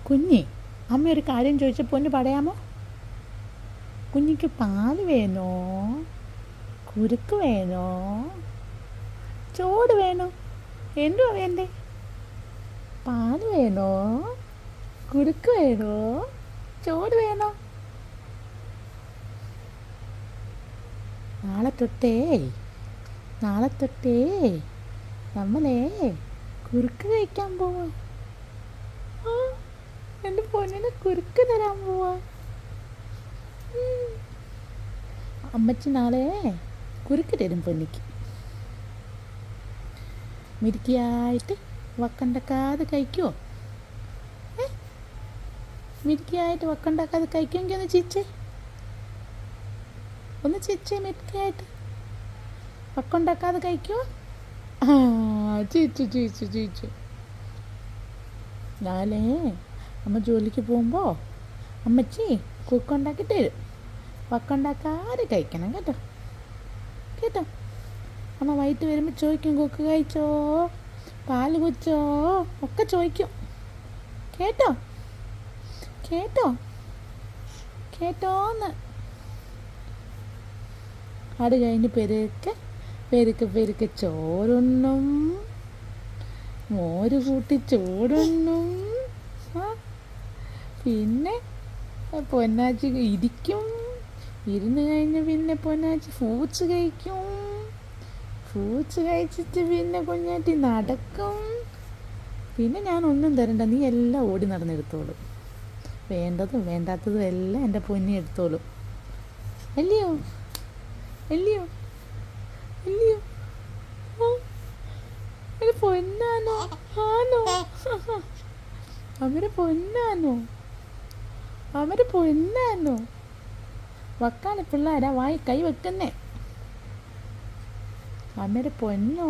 കുഞ്ഞി, അമ്മ ഒരു കാര്യം ചോദിച്ചപ്പോൾ ഒന്ന് പറയാമോ? കുഞ്ഞിക്ക് പാല് വേണോ, കുറുക്ക് വേണോ, ചോറ് വേണോ? എന്തുവാ വേണ്ടേ? പാല് വേണോ, കുറുക്ക് വേണോ, ചോറ് വേണോ? നാളെ തൊട്ടേ നമ്മളെ കുറുക്ക് കഴിക്കാൻ പോവാ. എൻ്റെ പൊന്നിന് കുറുക്ക് തരാൻ പോവാ. അമ്മച്ചി നാളെ കുറുക്ക് തരും പൊന്നിക്ക്. മിടുക്കിയായിട്ട് വക്കണ്ടക്കാതെ കഴിക്കുമോ? മിടുക്കിയായിട്ട് വക്കണ്ടാക്കാതെ കഴിക്കുമെങ്കിൽ ഒന്ന് ചിരിച്ചേ മിടുക്കിയായിട്ട്. വക്കുണ്ടാക്കാതെ കഴിക്കുമോ? ചിരിച്ചു. നാളെ അമ്മ ജോലിക്ക് പോകുമ്പോൾ അമ്മച്ചി കുക്കുണ്ടാക്കി തരും. വക്കുണ്ടാക്കാതെ കഴിക്കണം കേട്ടോ. അമ്മ വൈകിട്ട് വരുമ്പോൾ ചോദിക്കും, കുക്ക് കഴിച്ചോ, പാല് കുടിച്ചോ ഒക്കെ ചോദിക്കും. കേട്ടോന്ന്. അത് കഴിഞ്ഞ് പെരുക്കെ ചോറുണ്ണും, മോര് കൂട്ടി ചോറുണ്ണും. പിന്നെ പൊന്നാച്ചി ഇരിക്കും. ഇരുന്ന് കഴിഞ്ഞ് പിന്നെ പൊന്നാച്ചി ഫ്രൂട്ട്സ് കഴിക്കും. ഫ്രൂട്ട്സ് കഴിച്ചിട്ട് പിന്നെ കുഞ്ഞാറ്റി നടക്കും. പിന്നെ ഞാനൊന്നും തരണ്ട, നീ എല്ലാം ഓടി നടന്നെടുത്തോളൂ. വേണ്ടതും വേണ്ടാത്തതും എല്ലാം എൻ്റെ പൊന്നി എടുത്തോളും. അല്ലയോ? ഒരു പൊന്നാനോ? ആണോ? അവര് പൊന്നാനോ? വക്കാണ് പിള്ളേരാ വായി കൈ വെക്കുന്നേ. അവര് പൊന്നോ?